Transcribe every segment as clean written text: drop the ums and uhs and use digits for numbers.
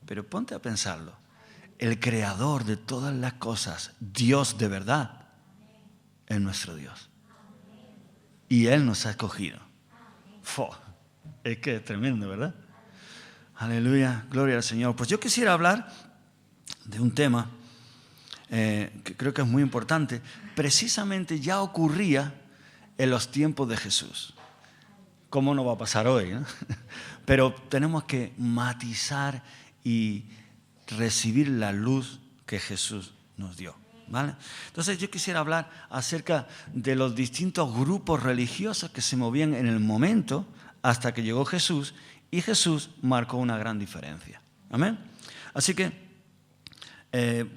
Pero ponte a pensarlo. El creador de todas las cosas, Dios de verdad, es nuestro Dios. Y Él nos ha escogido. Es que es tremendo, ¿verdad? Aleluya, gloria al Señor. Pues yo quisiera hablar de un tema que creo que es muy importante. Precisamente ya ocurría en los tiempos de Jesús. ¿Cómo no va a pasar hoy, ¿no? Pero tenemos que matizar y recibir la luz que Jesús nos dio, ¿vale? Entonces yo quisiera hablar acerca de los distintos grupos religiosos que se movían en el momento hasta que llegó Jesús, y Jesús marcó una gran diferencia. ¿Amén? Así que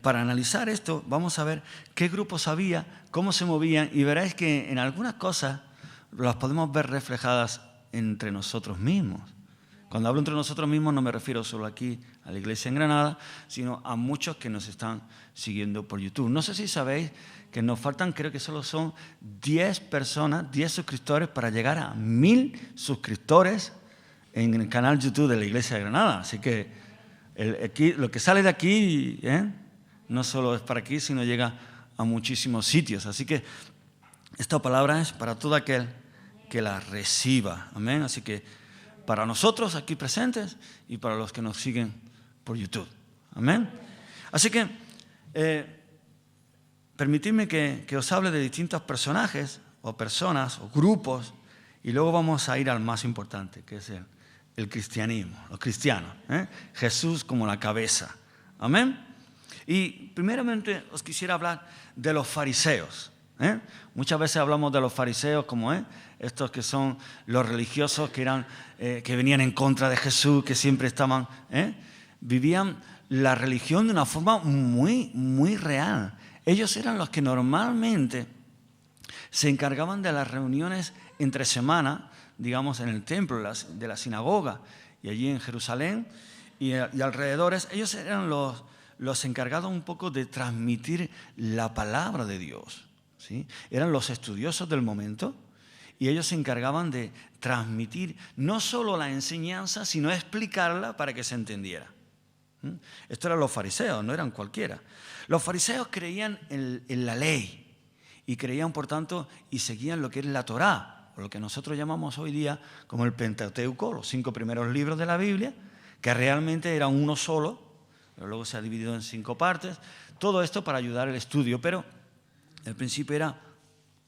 para analizar esto vamos a ver qué grupos había, cómo se movían, y veréis que en algunas cosas las podemos ver reflejadas entre nosotros mismos. Cuando hablo entre nosotros mismos no me refiero solo aquí a la iglesia en Granada, sino a muchos que nos están siguiendo por YouTube. No sé si sabéis que nos faltan, creo que solo son 10 personas, 10 suscriptores para llegar a 1000 suscriptores en el canal YouTube de la iglesia de Granada. Así que aquí, lo que sale de aquí no solo es para aquí, sino llega a muchísimos sitios. Así que esta palabra es para todo aquel que la reciba. Amén. Así que para nosotros aquí presentes y para los que nos siguen por YouTube. Amén. Así que permitidme que os hable de distintos personajes o personas o grupos, y luego vamos a ir al más importante, que es el cristianismo, los cristianos. Jesús como la cabeza. Amén. Y primeramente os quisiera hablar de los fariseos. Muchas veces hablamos de los fariseos como estos que son los religiosos que venían en contra de Jesús, que siempre estaban, vivían la religión de una forma muy, muy real. Ellos eran los que normalmente se encargaban de las reuniones entre semana, digamos en el templo de la sinagoga, y allí en Jerusalén y alrededores. Ellos eran los encargados un poco de transmitir la palabra de Dios. ¿Sí? Eran los estudiosos del momento, y ellos se encargaban de transmitir no solo la enseñanza, sino explicarla para que se entendiera. Esto eran los fariseos, no eran cualquiera. Los fariseos creían en la ley, y creían, por tanto, y seguían lo que es la Torá, o lo que nosotros llamamos hoy día como el Pentateuco, los 5 primeros libros de la Biblia, que realmente eran uno solo, pero luego se ha dividido en 5 partes. Todo esto para ayudar al estudio, pero al principio era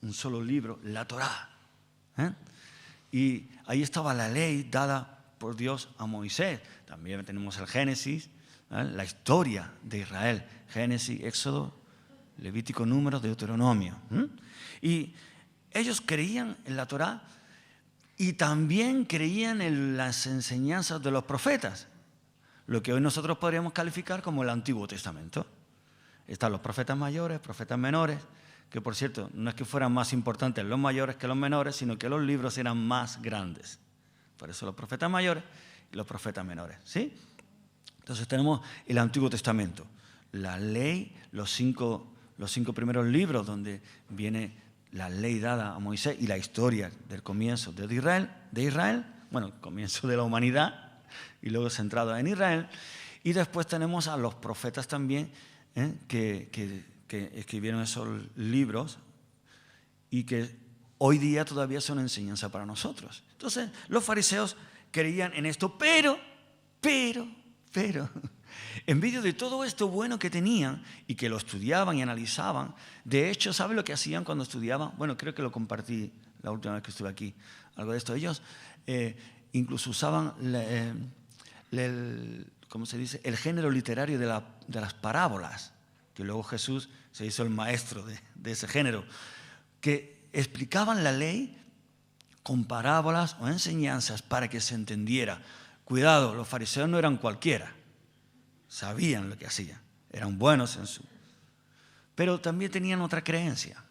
un solo libro, la Torá. Y ahí estaba la ley dada por Dios a Moisés. También tenemos el Génesis, la historia de Israel. Génesis, Éxodo, Levítico, Números, Deuteronomio. Y ellos creían en la Torá y también creían en las enseñanzas de los profetas, lo que hoy nosotros podríamos calificar como el Antiguo Testamento. Están los profetas mayores, profetas menores, que por cierto, no es que fueran más importantes los mayores que los menores, sino que los libros eran más grandes. Por eso los profetas mayores y los profetas menores, ¿sí? Entonces tenemos el Antiguo Testamento, la ley, los cinco primeros libros donde viene la ley dada a Moisés y la historia del comienzo de Israel, bueno, el comienzo de la humanidad y luego centrado en Israel. Y después tenemos a los profetas también, que escribieron esos libros y que hoy día todavía son enseñanza para nosotros. Entonces, los fariseos creían en esto, pero, en medio de todo esto bueno que tenían y que lo estudiaban y analizaban, de hecho, ¿saben lo que hacían cuando estudiaban? Bueno, creo que lo compartí la última vez que estuve aquí, algo de esto. Ellos incluso usaban ¿cómo se dice? El género literario de las parábolas, que luego Jesús se hizo el maestro de ese género, que explicaban la ley con parábolas o enseñanzas para que se entendiera. Cuidado, los fariseos no eran cualquiera, sabían lo que hacían, eran buenos en su... Pero también tenían otra creencia.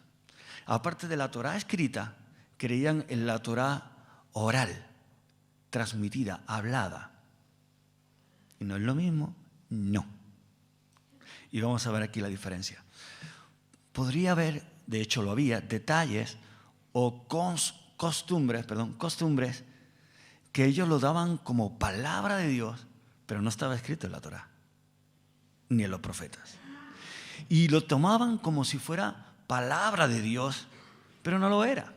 Aparte de la Torá escrita, creían en la Torá oral, transmitida, hablada. ¿Y no es lo mismo? No. Y vamos a ver aquí la diferencia. Podría haber, de hecho lo había, detalles o costumbres que ellos lo daban como palabra de Dios, pero no estaba escrito en la Torá, ni en los profetas. Y lo tomaban como si fuera palabra de Dios, pero no lo era.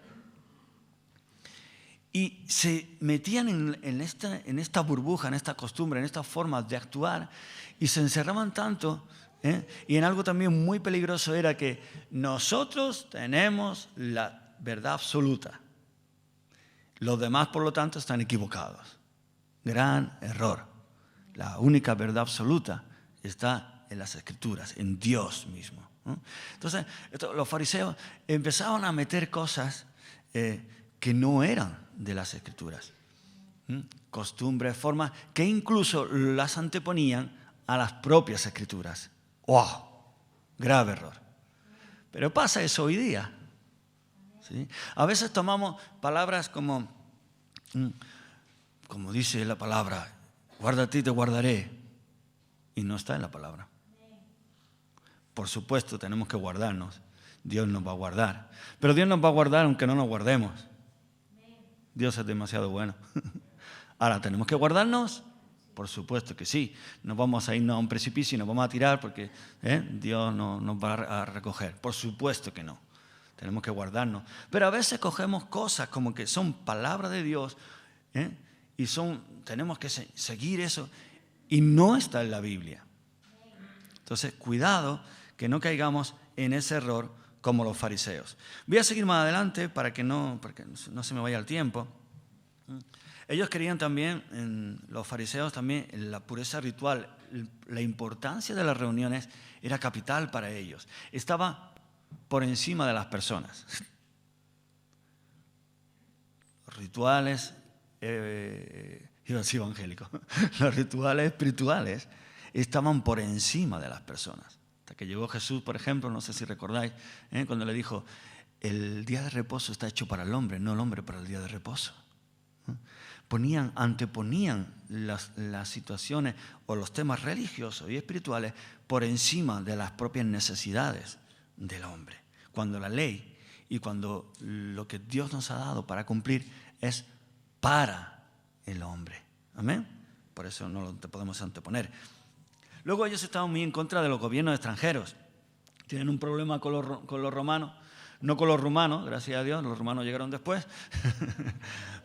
Y se metían en esta burbuja, en esta costumbre, en esta forma de actuar, y se encerraban tanto, y en algo también muy peligroso era que nosotros tenemos la verdad absoluta. Los demás, por lo tanto, están equivocados. Gran error. La única verdad absoluta está en las Escrituras, en Dios mismo, ¿no? Entonces, los fariseos empezaban a meter cosas que no eran de las Escrituras. Costumbres, formas, que incluso las anteponían a las propias Escrituras. ¡Wow! Grave error. Pero pasa eso hoy día, ¿sí? A veces tomamos palabras como dice la palabra, guárdate y te guardaré, y no está en la palabra. Por supuesto, tenemos que guardarnos. Dios nos va a guardar. Pero Dios nos va a guardar aunque no nos guardemos. Dios es demasiado bueno. Ahora, ¿tenemos que guardarnos? Por supuesto que sí. No vamos a irnos a un precipicio y nos vamos a tirar porque Dios no nos va a recoger. Por supuesto que no. Tenemos que guardarnos. Pero a veces cogemos cosas como que son palabra de Dios, y tenemos que seguir eso, y no está en la Biblia. Entonces, cuidado que no caigamos en ese error como los fariseos. Voy a seguir más adelante porque no se me vaya el tiempo. Ellos querían también, los fariseos también, la pureza ritual. La importancia de las reuniones era capital para ellos. Estaba por encima de las personas. Los rituales, iba a decir evangélicos, los rituales espirituales estaban por encima de las personas. Hasta que llegó Jesús, por ejemplo, no sé si recordáis, cuando le dijo, el día de reposo está hecho para el hombre, no el hombre para el día de reposo. Anteponían las situaciones o los temas religiosos y espirituales por encima de las propias necesidades del hombre. Cuando la ley y cuando lo que Dios nos ha dado para cumplir es para el hombre. ¿Amén? Por eso no lo podemos anteponer. Luego ellos estaban muy en contra de los gobiernos extranjeros. Tienen un problema con los romanos. No con los rumanos, gracias a Dios, los rumanos llegaron después.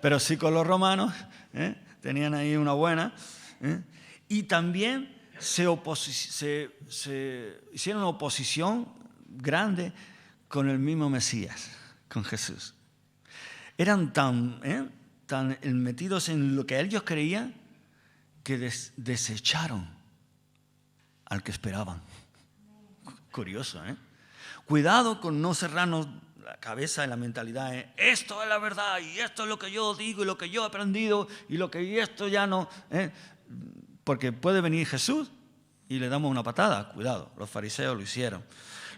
Pero sí con los romanos. Tenían ahí una buena. Y también se hicieron una oposición grande con el mismo Mesías, con Jesús. Eran tan metidos en lo que ellos creían que desecharon al que esperaban. Curioso, ¿eh? Cuidado con no cerrarnos la cabeza en la mentalidad. Esto es la verdad y esto es lo que yo digo y lo que yo he aprendido y esto ya no. Porque puede venir Jesús y le damos una patada. Cuidado, los fariseos lo hicieron.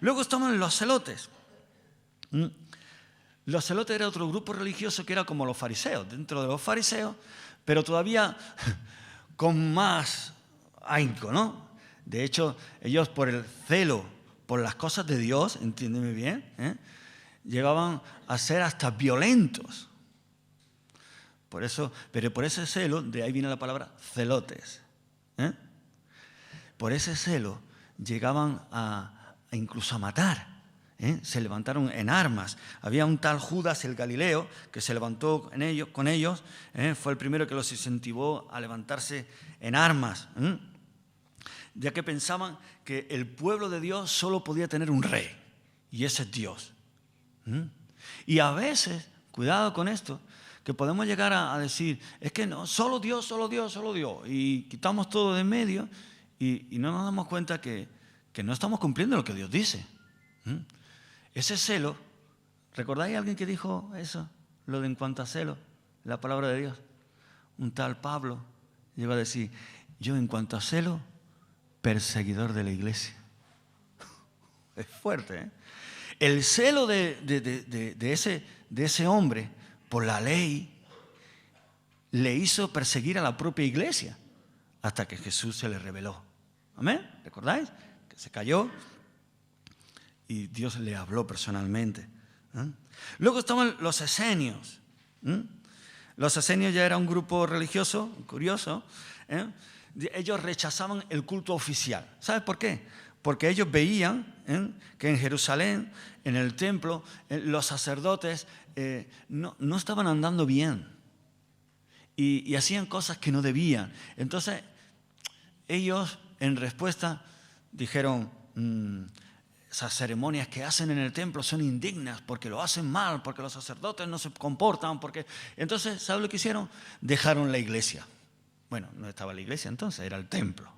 Luego estamos los celotes. Los celotes era otro grupo religioso que era como los fariseos, dentro de los fariseos, pero todavía con más ahínco, ¿no? De hecho, ellos por el celo, por las cosas de Dios, entiéndeme bien, llegaban a ser hasta violentos. Pero por ese celo, de ahí viene la palabra celotes. Por ese celo llegaban incluso a matar. Se levantaron en armas. Había un tal Judas el Galileo que se levantó con ellos. Fue el primero que los incentivó a levantarse en armas. Ya que pensaban que el pueblo de Dios solo podía tener un rey, y ese es Dios. Y a veces, cuidado con esto, que podemos llegar a decir, es que no, solo Dios, solo Dios, solo Dios, y quitamos todo de en medio y no nos damos cuenta que no estamos cumpliendo lo que Dios dice. Ese celo, ¿recordáis a alguien que dijo eso? Lo de en cuanto a celo, la palabra de Dios. Un tal Pablo llegó a decir, yo en cuanto a celo, perseguidor de la iglesia. Es fuerte, ¿eh? El celo de ese hombre por la ley le hizo perseguir a la propia iglesia hasta que Jesús se le reveló. ¿Amén? ¿Recordáis? Que se cayó y Dios le habló personalmente. Luego estaban los esenios. Los esenios ya era un grupo religioso, curioso, ellos rechazaban el culto oficial. ¿Sabes por qué? Porque ellos veían que en Jerusalén, en el templo, los sacerdotes no estaban andando bien y hacían cosas que no debían. Entonces, ellos en respuesta dijeron, esas ceremonias que hacen en el templo son indignas porque lo hacen mal, porque los sacerdotes no se comportan. Entonces, ¿sabes lo que hicieron? Dejaron la iglesia. Bueno, no estaba la iglesia entonces, era el templo.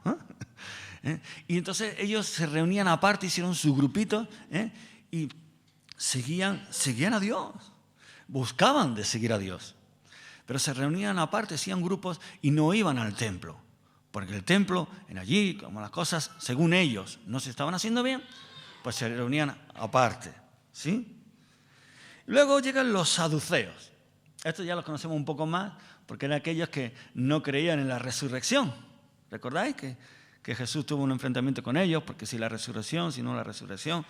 Y entonces ellos se reunían aparte, hicieron su grupito y seguían a Dios. Buscaban de seguir a Dios. Pero se reunían aparte, hacían grupos y no iban al templo. Porque el templo, en allí, como las cosas, según ellos, no se estaban haciendo bien, pues se reunían aparte. ¿Sí? Luego llegan los saduceos. Estos ya los conocemos un poco más, porque eran aquellos que no creían en la resurrección. ¿Recordáis que Jesús tuvo un enfrentamiento con ellos? Porque si la resurrección, si no la resurrección.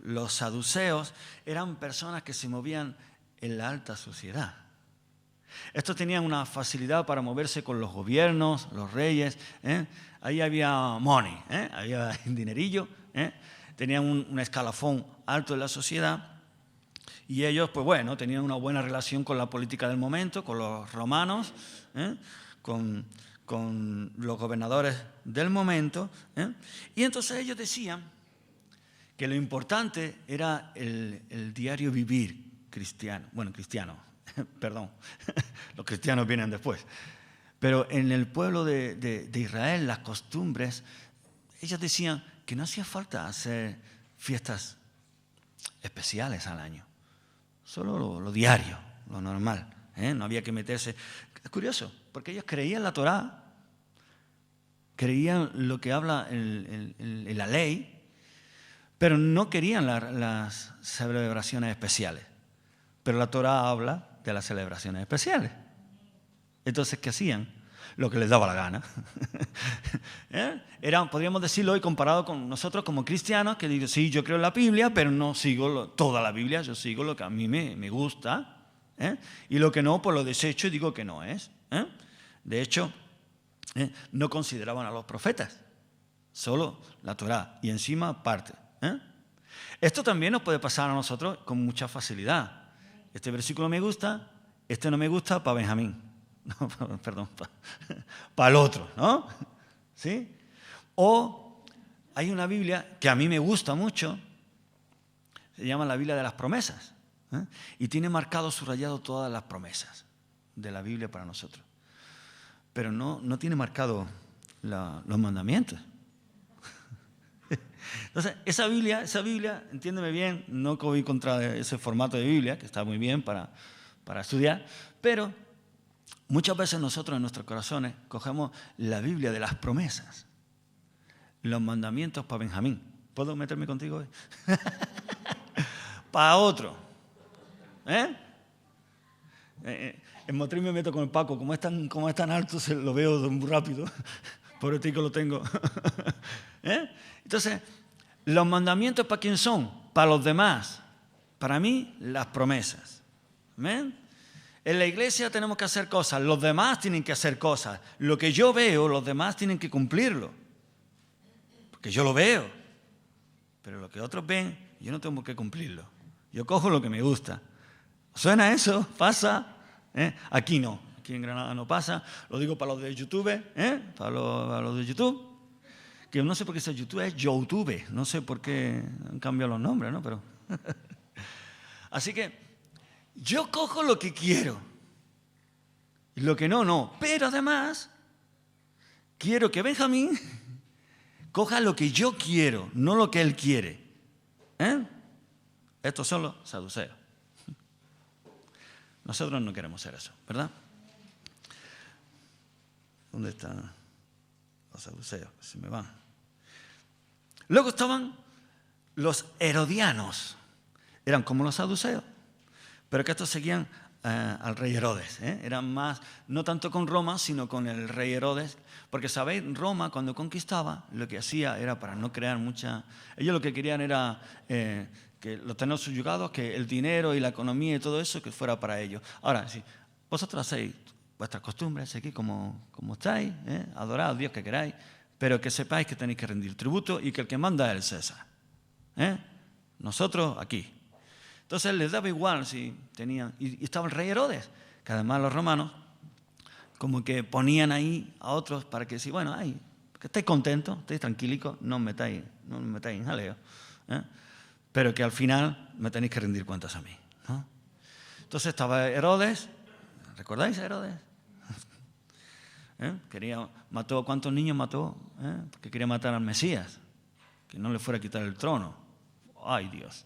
Los saduceos eran personas que se movían en la alta sociedad. Estos tenían una facilidad para moverse con los gobiernos, los reyes. Ahí había money, había dinerillo. Tenían un escalafón alto en la sociedad. Y ellos, pues bueno, tenían una buena relación con la política del momento, con los romanos, con los gobernadores del momento. Y entonces ellos decían que lo importante era el diario vivir cristiano. Bueno, cristiano, perdón, los cristianos vienen después. Pero en el pueblo de Israel, las costumbres, ellos decían que no hacía falta hacer fiestas especiales al año. Solo lo diario, lo normal. No había que meterse. Es curioso, porque ellos creían la Torá, creían lo que habla en la ley, pero no querían las celebraciones especiales. Pero la Torá habla de las celebraciones especiales. Entonces, ¿qué hacían? Lo que les daba la gana. Podríamos decirlo hoy comparado con nosotros como cristianos, que digo, sí, yo creo en la Biblia, pero no sigo toda la Biblia, yo sigo lo que a mí me gusta, y lo que no, pues lo desecho y digo que no es. De hecho, no consideraban a los profetas, solo la Torá, y encima parte. Esto también nos puede pasar a nosotros con mucha facilidad. Este versículo me gusta, este no me gusta para Benjamín. No, perdón, para el otro, ¿no? ¿Sí? O hay una Biblia que a mí me gusta mucho, se llama la Biblia de las promesas, y tiene marcado, subrayado todas las promesas de la Biblia para nosotros. Pero no tiene marcado los mandamientos. Entonces, esa Biblia, entiéndeme bien, no voy contra ese formato de Biblia, que está muy bien para estudiar, pero muchas veces nosotros en nuestros corazones cogemos la Biblia de las promesas, los mandamientos para Benjamín. ¿Puedo meterme contigo hoy? Para otro. En Motril me meto con el Paco, como es tan alto, se lo veo muy rápido. Por ti que lo tengo. Entonces, los mandamientos, ¿para quién son? Para los demás. Para mí, las promesas. ¿Amén? En la iglesia tenemos que hacer cosas, los demás tienen que hacer cosas. Lo que yo veo, los demás tienen que cumplirlo. Porque yo lo veo. Pero lo que otros ven, yo no tengo que cumplirlo. Yo cojo lo que me gusta. ¿Suena eso? ¿Pasa? Aquí no. Aquí en Granada no pasa. Lo digo para los de YouTube, para los de YouTube. Que no sé por qué ese YouTube es YouTube. No sé por qué han cambiado los nombres, ¿no? Pero así que yo cojo lo que quiero. Y lo que no. Pero además, quiero que Benjamín coja lo que yo quiero, no lo que él quiere. Estos son los saduceos. Nosotros no queremos ser eso, ¿verdad? ¿Dónde están los saduceos? Se me van. Luego estaban los herodianos. Eran como los saduceos, pero que estos seguían al rey Herodes. Eran más, no tanto con Roma, sino con el rey Herodes. Porque, ¿sabéis? Roma, cuando conquistaba, lo que hacía era para no crear mucha... Ellos lo que querían era que los tener subyugados, que el dinero y la economía y todo eso, que fuera para ellos. Ahora, si vosotros hacéis vuestras costumbres, aquí como estáis, adorad a Dios que queráis, pero que sepáis que tenéis que rendir tributo y que el que manda es el César. Nosotros aquí. Entonces les daba igual si tenían... Y estaba el rey Herodes, que además los romanos como que ponían ahí a otros para que si, bueno, que estéis contentos, estéis tranquilicos, no os metáis en jaleo, pero que al final me tenéis que rendir cuentas a mí, ¿no? Entonces estaba Herodes, ¿recordáis a Herodes? Mató, ¿cuántos niños mató? Porque quería matar al Mesías, que no le fuera a quitar el trono. ¡Ay, Dios!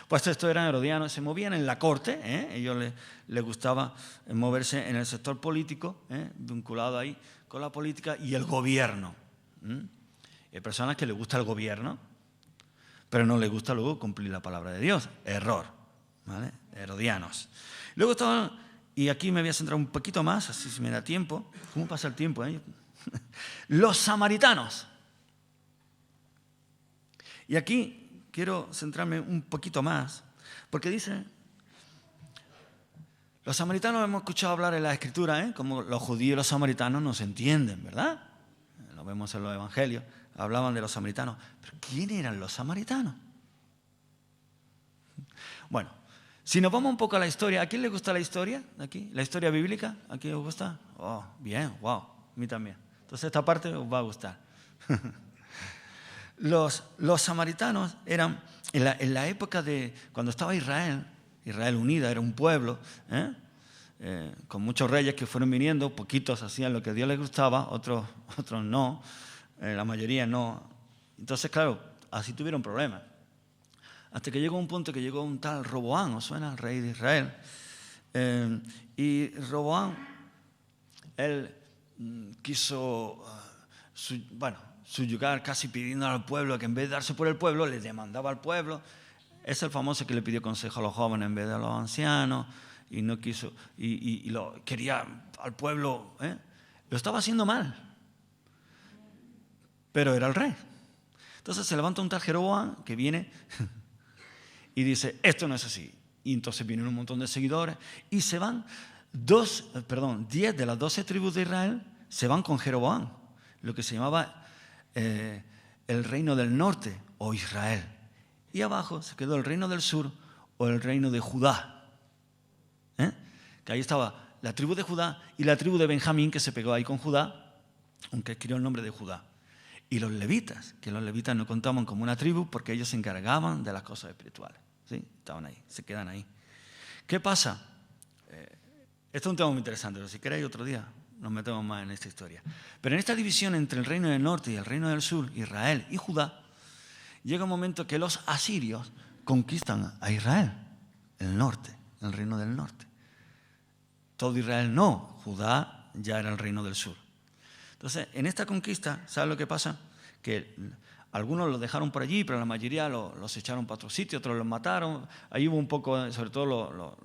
Pues estos eran herodianos, se movían en la corte, ellos les gustaba moverse en el sector político, vinculado ahí con la política y el gobierno. Hay personas que les gusta el gobierno, pero no les gusta luego cumplir la palabra de Dios. Error, ¿vale? Herodianos. Luego estaban, y aquí me voy a centrar un poquito más, así si me da tiempo. ¿Cómo pasa el tiempo? Los samaritanos. Y aquí quiero centrarme un poquito más, porque dice, los samaritanos hemos escuchado hablar en la Escritura, como los judíos y los samaritanos no se entienden, ¿verdad? Lo vemos en los evangelios, hablaban de los samaritanos. ¿Pero quién eran los samaritanos? Bueno, si nos vamos un poco a la historia, ¿a quién le gusta la historia? ¿Aquí? ¿La historia bíblica? ¿A quién os gusta? Oh, bien, wow, a mí también. Entonces esta parte os va a gustar. Los samaritanos eran, en la época de cuando estaba Israel unida, era un pueblo, con muchos reyes que fueron viniendo, poquitos hacían lo que a Dios les gustaba, otros no, la mayoría no. Entonces, claro, así tuvieron problemas. Hasta que llegó un punto que llegó un tal Roboam, ¿os suena? El rey de Israel. Y Roboam, él quiso, subyugar, casi pidiendo al pueblo que en vez de darse por el pueblo, le demandaba al pueblo. Es el famoso que le pidió consejo a los jóvenes en vez de a los ancianos, y no quiso, y lo quería al pueblo, lo estaba haciendo mal, pero era el rey. Entonces se levanta un tal Jeroboam que viene y dice, esto no es así. Y entonces vienen un montón de seguidores y se van 10 de las 12 tribus de Israel se van con Jeroboam, lo que se llamaba el reino del norte o Israel, y abajo se quedó el reino del sur o el reino de Judá, que ahí estaba la tribu de Judá y la tribu de Benjamín, que se pegó ahí con Judá, aunque adquirió el nombre de Judá, y los levitas, que los levitas no contaban como una tribu porque ellos se encargaban de las cosas espirituales, ¿sí? Estaban ahí, se quedan ahí. ¿Qué pasa? Esto es un tema muy interesante, pero si queréis otro día nos metemos más en esta historia. Pero en esta división entre el reino del norte y el reino del sur, Israel y Judá, llega un momento que los asirios conquistan a Israel, el norte, el reino del norte. Todo Israel no, Judá ya era el reino del sur. Entonces, en esta conquista, ¿sabes lo que pasa? Que algunos los dejaron por allí, pero la mayoría los echaron para otro sitio, otros los mataron. Ahí hubo un poco, sobre todo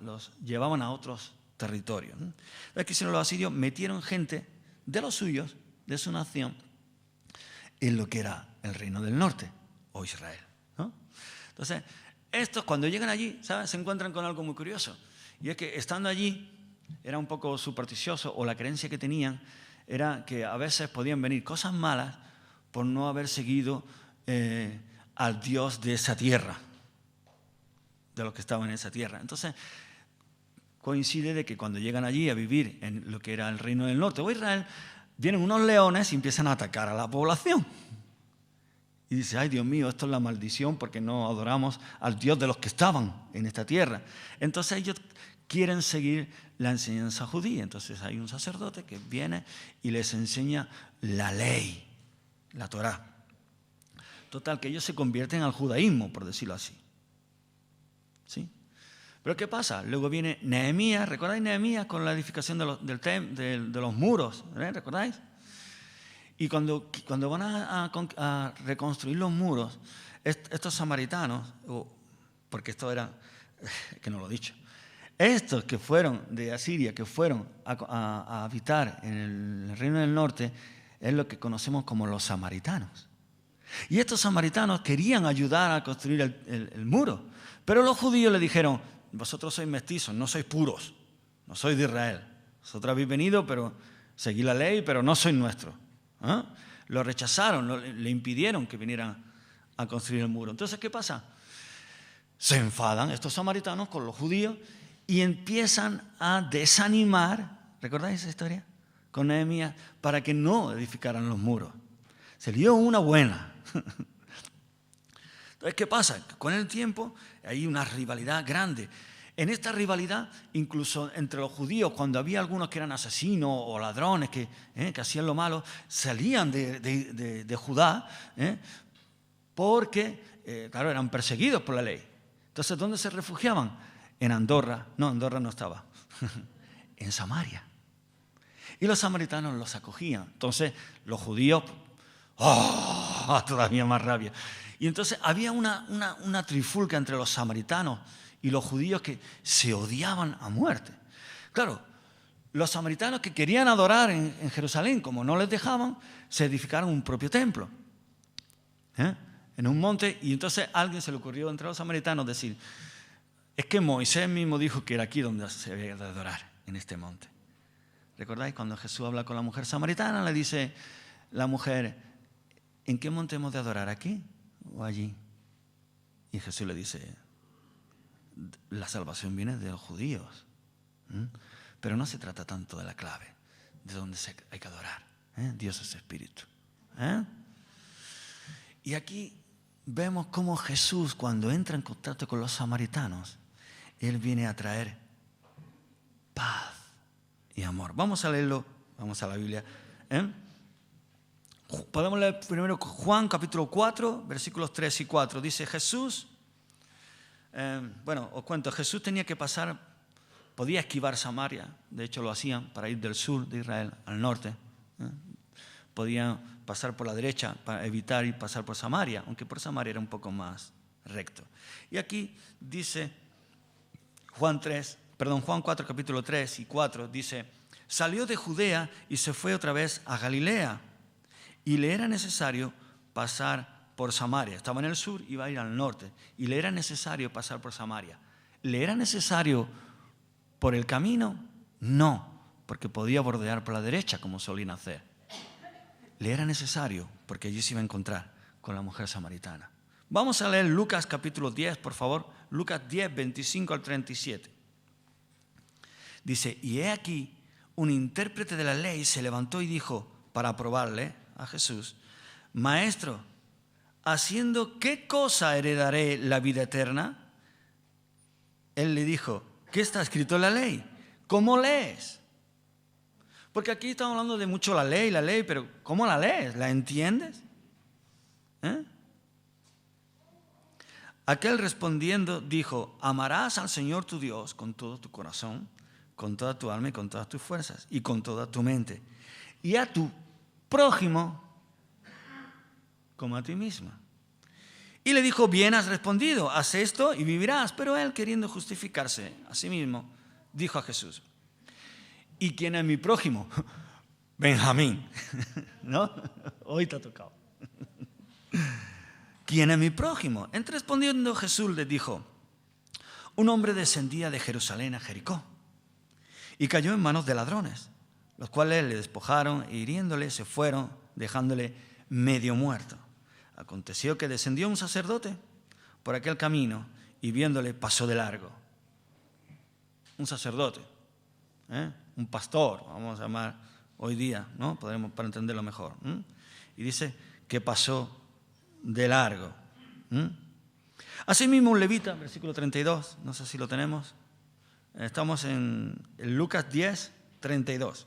los llevaban a otros territorios, ¿no? Entonces, ¿qué hicieron los asirios? Metieron gente de los suyos, de su nación, en lo que era el reino del norte, o Israel, ¿no? Entonces, estos cuando llegan allí, ¿sabes?, se encuentran con algo muy curioso. Y es que estando allí, era un poco supersticioso, o la creencia que tenían era que a veces podían venir cosas malas por no haber seguido al Dios de esa tierra, de los que estaban en esa tierra. Entonces, coincide de que cuando llegan allí a vivir en lo que era el reino del norte o Israel, vienen unos leones y empiezan a atacar a la población. Y dice, ay Dios mío, esto es la maldición porque no adoramos al Dios de los que estaban en esta tierra. Entonces ellos quieren seguir la enseñanza judía. Entonces hay un sacerdote que viene y les enseña la ley, la Torá. Total, que ellos se convierten al judaísmo, por decirlo así. ¿Sí? Pero ¿qué pasa? Luego viene Nehemías, ¿recordáis Nehemías con la edificación de los muros? ¿Recordáis? Y cuando van a reconstruir los muros, estos samaritanos, porque esto era, que no lo he dicho, estos que fueron de Asiria, que fueron a habitar en el reino del norte, es lo que conocemos como los samaritanos. Y estos samaritanos querían ayudar a construir el muro, pero los judíos le dijeron, vosotros sois mestizos, no sois puros, no sois de Israel, Vosotros habéis venido, pero seguí la ley, pero no sois nuestros. ¿Eh? Lo rechazaron, le impidieron que vinieran a construir el muro. Entonces, ¿qué pasa? Se enfadan estos samaritanos con los judíos y empiezan a desanimar, ¿recordáis esa historia? Con Nehemías, para que no edificaran los muros. Se lió una buena. Entonces, ¿qué pasa? Con el tiempo hay una rivalidad grande. En esta rivalidad, incluso entre los judíos, cuando había algunos que eran asesinos o ladrones que hacían lo malo, salían de Judá, porque, claro, eran perseguidos por la ley. Entonces, ¿dónde se refugiaban? En Andorra. No, Andorra no estaba. En Samaria. Y los samaritanos los acogían. Entonces, los judíos, todavía más rabia. Y entonces había una trifulca entre los samaritanos y los judíos que se odiaban a muerte. Claro, los samaritanos que querían adorar en Jerusalén, como no les dejaban, se edificaron un propio templo en un monte. Y entonces a alguien se le ocurrió entre los samaritanos decir, es que Moisés mismo dijo que era aquí donde se había de adorar, en este monte. ¿Recordáis cuando Jesús habla con la mujer samaritana? Le dice la mujer, ¿en qué monte hemos de adorar? ¿Aquí o allí? Y Jesús le dice, la salvación viene de los judíos. Pero no se trata tanto de la clave, de dónde hay que adorar. Dios es espíritu. Y aquí vemos cómo Jesús, cuando entra en contacto con los samaritanos, Él viene a traer paz y amor. Vamos a leerlo, vamos a la Biblia. Podemos leer primero Juan capítulo 4, versículos 3 y 4. Dice Jesús, os cuento, Jesús tenía que pasar, podía esquivar Samaria, de hecho lo hacían para ir del sur de Israel al norte. Podían pasar por la derecha para evitar ir pasar por Samaria, aunque por Samaria era un poco más recto. Y aquí dice Juan 4 capítulo 3 y 4, dice, salió de Judea y se fue otra vez a Galilea, y le era necesario pasar por Samaria. Estaba en el sur, iba a ir al norte, y le era necesario pasar por Samaria. ¿Le era necesario por el camino? No, porque podía bordear por la derecha, como solían hacer. Le era necesario, porque allí se iba a encontrar con la mujer samaritana. Vamos a leer Lucas capítulo 10, por favor. Lucas 10, 25 al 37. Dice, y he aquí, un intérprete de la ley se levantó y dijo, para probarle a Jesús, Maestro, ¿haciendo qué cosa heredaré la vida eterna? Él le dijo, ¿qué está escrito en la ley? ¿Cómo lees? Porque aquí estamos hablando de mucho la ley, pero ¿cómo la lees? ¿La entiendes? Aquel respondiendo dijo, amarás al Señor tu Dios con todo tu corazón, con toda tu alma y con todas tus fuerzas y con toda tu mente. Y a tu prójimo como a ti misma. Y le dijo, bien has respondido, haz esto y vivirás. Pero él, queriendo justificarse a sí mismo, dijo a Jesús, ¿y quién es mi prójimo? Benjamín. ¿No? Hoy te ha tocado. ¿Quién es mi prójimo? En respondiendo Jesús le dijo, un hombre descendía de Jerusalén a Jericó y cayó en manos de ladrones, los cuales le despojaron e hiriéndole se fueron, dejándole medio muerto. Aconteció que descendió un sacerdote por aquel camino y viéndole pasó de largo. Un sacerdote, un pastor, vamos a llamar hoy día, ¿no? Podremos para entenderlo mejor. Y dice que pasó de largo. Asimismo un levita, versículo 32, no sé si lo tenemos. Estamos en Lucas 10, 32.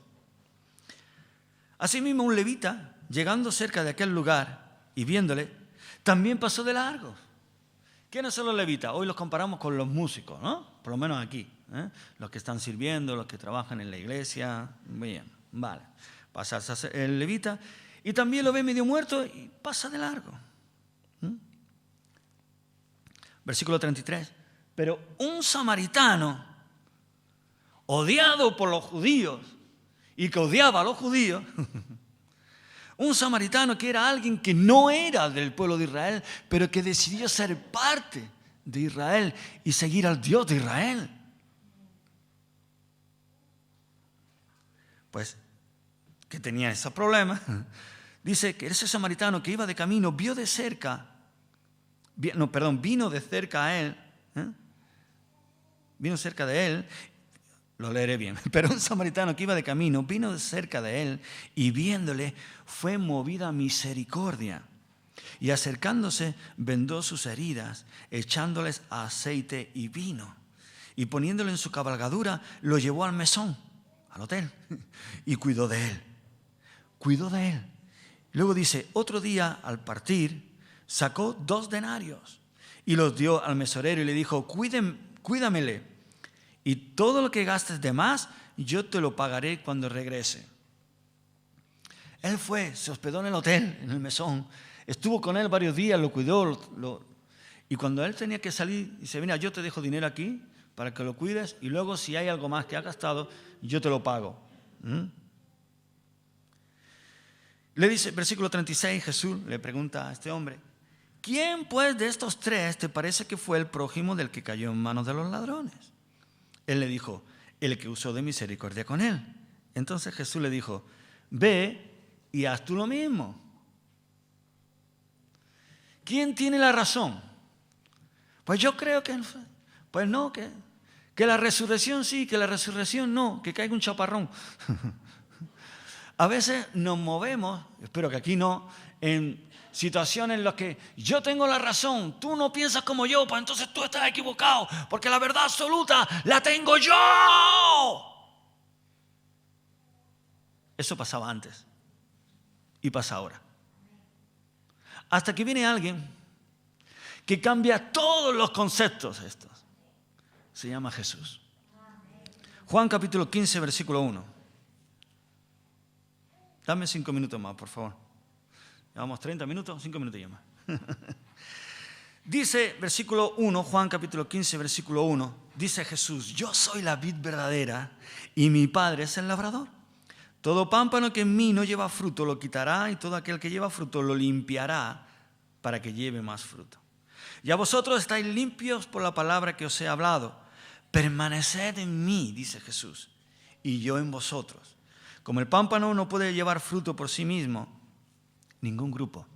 Asimismo un levita, llegando cerca de aquel lugar y viéndole, también pasó de largo. ¿Quiénes son los levitas? Hoy los comparamos con los músicos, ¿no? Por lo menos aquí. Los que están sirviendo, los que trabajan en la iglesia. Bien, vale. Pasa el levita y también lo ve medio muerto y pasa de largo. Versículo 33. Pero un samaritano, odiado por los judíos y que odiaba a los judíos, un samaritano que era alguien que no era del pueblo de Israel, pero que decidió ser parte de Israel y seguir al Dios de Israel. pues, que tenía ese problema, dice que ese samaritano que iba de camino vino de cerca a él, vino cerca de él, lo leeré bien, pero un samaritano que iba de camino vino de cerca de él y viéndole fue movido a misericordia. Y acercándose, vendó sus heridas, echándoles aceite y vino. Y poniéndolo en su cabalgadura, lo llevó al mesón, al hotel, y cuidó de él. Luego dice, otro día al partir, sacó 2 denarios y los dio al mesorero y le dijo, cuídamele, y todo lo que gastes de más, yo te lo pagaré cuando regrese. Él fue, se hospedó en el hotel, en el mesón, estuvo con él varios días, lo cuidó, y cuando él tenía que salir, dice, mira, yo te dejo dinero aquí para que lo cuides y luego si hay algo más que has gastado, yo te lo pago. Le dice, versículo 36, Jesús le pregunta a este hombre, ¿quién pues de estos 3 te parece que fue el prójimo del que cayó en manos de los ladrones? Él le dijo, el que usó de misericordia con él. Entonces Jesús le dijo, ve y haz tú lo mismo. ¿Quién tiene la razón? Pues yo creo que, pues no, que la resurrección sí, que la resurrección no, que caiga un chaparrón. A veces nos movemos, espero que aquí no, en situaciones en las que yo tengo la razón, tú no piensas como yo, pues entonces tú estás equivocado, porque la verdad absoluta la tengo yo. Eso pasaba antes y pasa ahora. Hasta que viene alguien que cambia todos los conceptos estos. Se llama Jesús. Juan capítulo 15, versículo 1. Dame 5 minutos más, por favor. Llevamos 30 minutos, 5 minutos ya más. Dice, versículo 1, Juan capítulo 15, versículo 1, dice Jesús, yo soy la vid verdadera y mi Padre es el labrador. Todo pámpano que en mí no lleva fruto lo quitará y todo aquel que lleva fruto lo limpiará para que lleve más fruto. Ya vosotros estáis limpios por la palabra que os he hablado. Permaneced en mí, dice Jesús, y yo en vosotros. Como el pámpano no puede llevar fruto por sí mismo, ningún grupo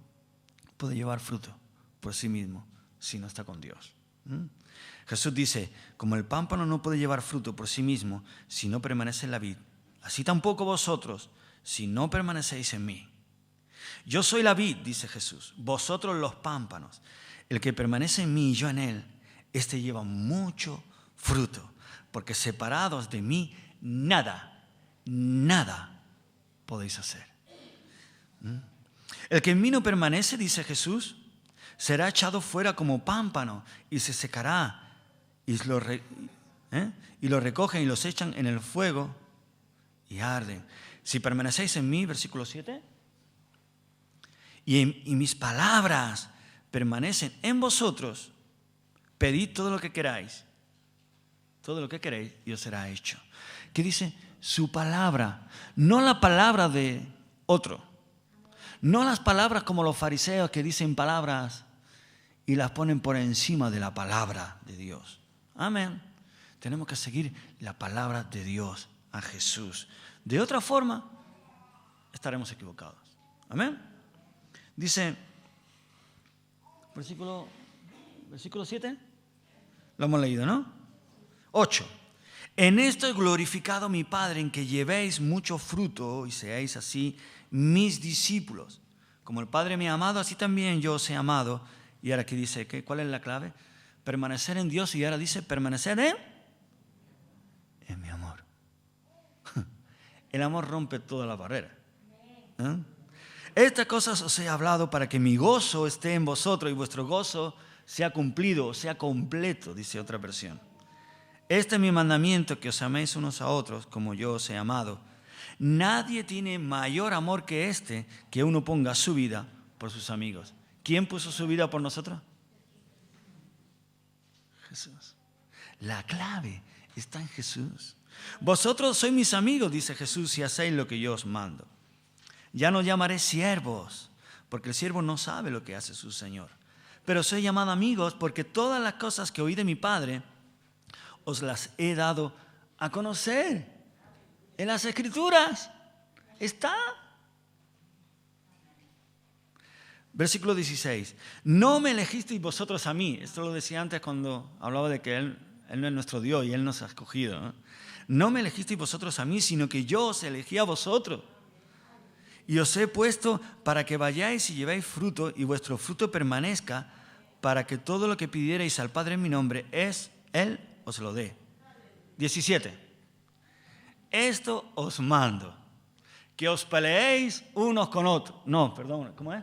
puede llevar fruto por sí mismo si no está con Dios. Jesús dice, como el pámpano no puede llevar fruto por sí mismo si no permanece en la vid, así tampoco vosotros si no permanecéis en mí. Yo soy la vid, dice Jesús, vosotros los pámpanos. El que permanece en mí y yo en él, este lleva mucho fruto, porque separados de mí nada podéis hacer. El que en mí no permanece, dice Jesús, será echado fuera como pámpano y se secará, y lo recogen y los echan en el fuego y arden. Si permanecéis en mí, versículo 7, y mis palabras permanecen en vosotros, pedid todo lo que queráis y os será hecho. ¿Qué dice? Su palabra, no la palabra de otro, no las palabras como los fariseos que dicen palabras y las ponen por encima de la palabra de Dios. Amén. Tenemos que seguir la palabra de Dios, a Jesús. De otra forma, estaremos equivocados. Amén. Dice, versículo 7, lo hemos leído, ¿no? 8. En esto es glorificado mi Padre, en que llevéis mucho fruto y seáis así mis discípulos. Como el Padre me ha amado, así también yo os he amado. Y ahora aquí dice, ¿cuál es la clave? Permanecer en Dios, y ahora dice, permanecer en mi amor. El amor rompe toda la barrera. Estas cosas os he hablado para que mi gozo esté en vosotros y vuestro gozo sea cumplido, sea completo, dice otra versión. Este es mi mandamiento, que os améis unos a otros como yo os he amado. Nadie tiene mayor amor que este, que uno ponga su vida por sus amigos. ¿Quién puso su vida por nosotros? Jesús. La clave está en Jesús. Vosotros sois mis amigos, dice Jesús, si hacéis lo que yo os mando. Ya no llamaré siervos, porque el siervo no sabe lo que hace su Señor. Pero soy llamado amigos, porque todas las cosas que oí de mi Padre os las he dado a conocer. En las Escrituras está. Versículo 16. No me elegisteis vosotros a mí. Esto lo decía antes cuando hablaba de que Él no es nuestro Dios y Él nos ha escogido, ¿no? No me elegisteis vosotros a mí, sino que yo os elegí a vosotros. Y os he puesto para que vayáis y llevéis fruto y vuestro fruto permanezca, para que todo lo que pidierais al Padre en mi nombre, Él os lo dé. 17. Esto os mando, que os peleéis unos con otros. No, perdón, ¿cómo es?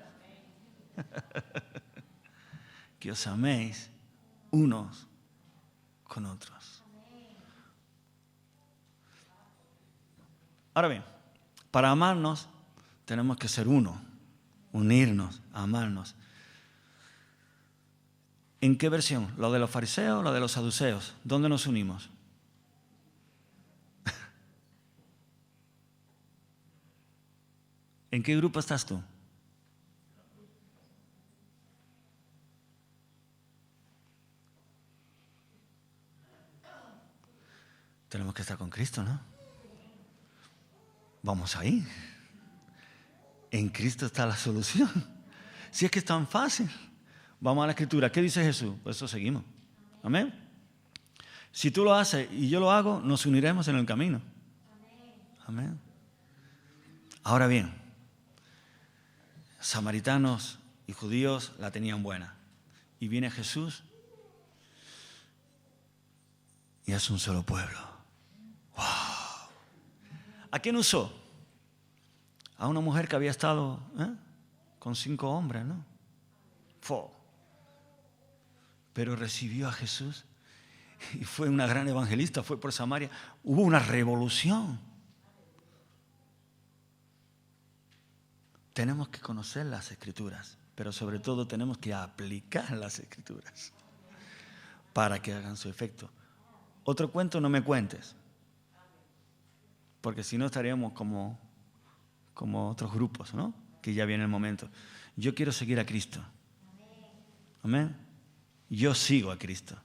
Que os améis unos con otros. Ahora bien, para amarnos tenemos que ser uno, unirnos, amarnos. ¿En qué versión? ¿Lo de los fariseos o lo de los saduceos? ¿Dónde nos unimos? ¿En qué grupo estás tú? Tenemos que estar con Cristo, ¿no? Vamos ahí. En Cristo está la solución. Si es que es tan fácil. Vamos a la Escritura. ¿Qué dice Jesús? Pues eso seguimos. Amén. Si tú lo haces y yo lo hago, nos uniremos en el camino. Amén. Ahora bien, samaritanos y judíos la tenían buena. Y viene Jesús y es un solo pueblo. ¡Wow! ¿A quién usó? A una mujer que había estado con 5 hombres, ¿no? Pero recibió a Jesús y fue una gran evangelista, fue por Samaria. Hubo una revolución. Tenemos que conocer las Escrituras, pero sobre todo tenemos que aplicar las Escrituras para que hagan su efecto. Otro cuento no me cuentes, porque si no estaríamos como otros grupos, ¿no? Que ya viene el momento. Yo quiero seguir a Cristo. Amén. Yo sigo a Cristo.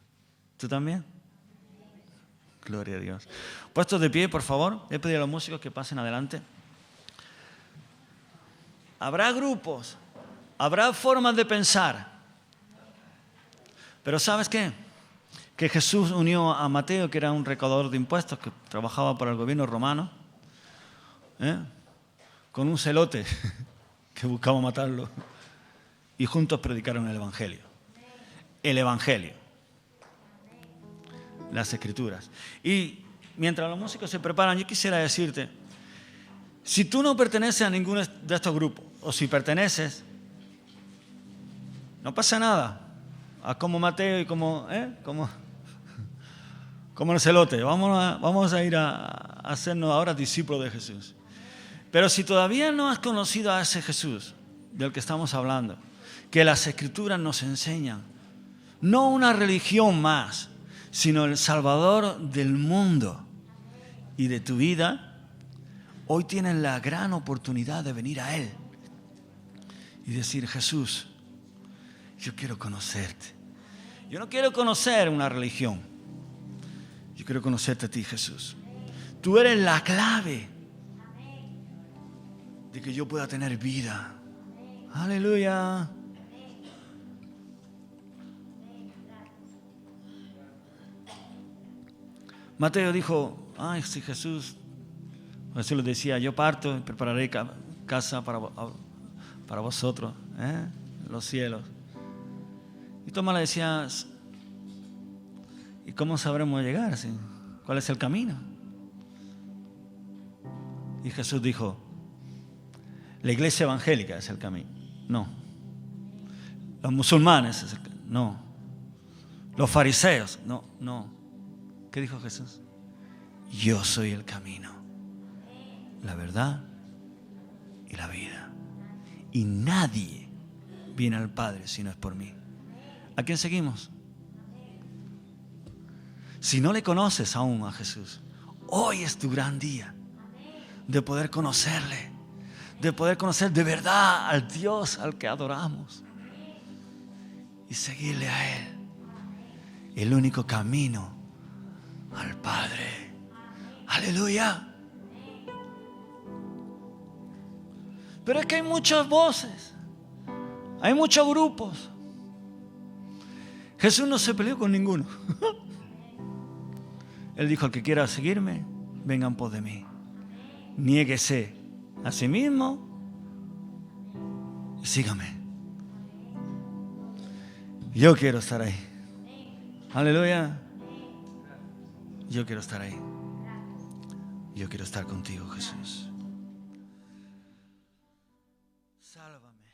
¿Tú también? Gloria a Dios. Puestos de pie, por favor. He pedido a los músicos que pasen adelante. Habrá grupos, habrá formas de pensar. Pero ¿sabes qué? Que Jesús unió a Mateo, que era un recaudador de impuestos, que trabajaba para el gobierno romano, con un celote que buscaba matarlo. Y juntos predicaron el Evangelio. El Evangelio. Las Escrituras. Y mientras los músicos se preparan, yo quisiera decirte, si tú no perteneces a ninguno de estos grupos, o si perteneces, no pasa nada. Haz como Mateo y como el celote. Vamos a ir a hacernos ahora discípulos de Jesús. Pero si todavía no has conocido a ese Jesús del que estamos hablando, que las Escrituras nos enseñan, no una religión más, sino el Salvador del mundo y de tu vida, hoy tienes la gran oportunidad de venir a Él y decir: Jesús, yo quiero conocerte. Yo no quiero conocer una religión. Yo quiero conocerte a ti, Jesús. Tú eres la clave de que yo pueda tener vida. Aleluya. Mateo dijo: ay, si Jesús les decía, yo parto y prepararé casa para vosotros, en los cielos. Y Tomás le decía: ¿y cómo sabremos llegar? ¿Cuál es el camino? Y Jesús dijo: la iglesia evangélica es el camino. No. Los musulmanes es el camino. No. Los fariseos. No. ¿Qué dijo Jesús? Yo soy el camino, la verdad y la vida. Y nadie viene al Padre si no es por mí. ¿A quién seguimos? Si no le conoces aún a Jesús, hoy es tu gran día de poder conocerle, de poder conocer de verdad al Dios al que adoramos y seguirle a Él. El único camino al Padre. Aleluya. Pero es que hay muchas voces, hay muchos grupos. Jesús no se peleó con ninguno. Él dijo: el que quiera seguirme, venga en pos de mí. Niéguese a sí mismo y sígame. Yo quiero estar ahí. Aleluya. Yo quiero estar ahí. Yo quiero estar contigo, Jesús. Sálvame.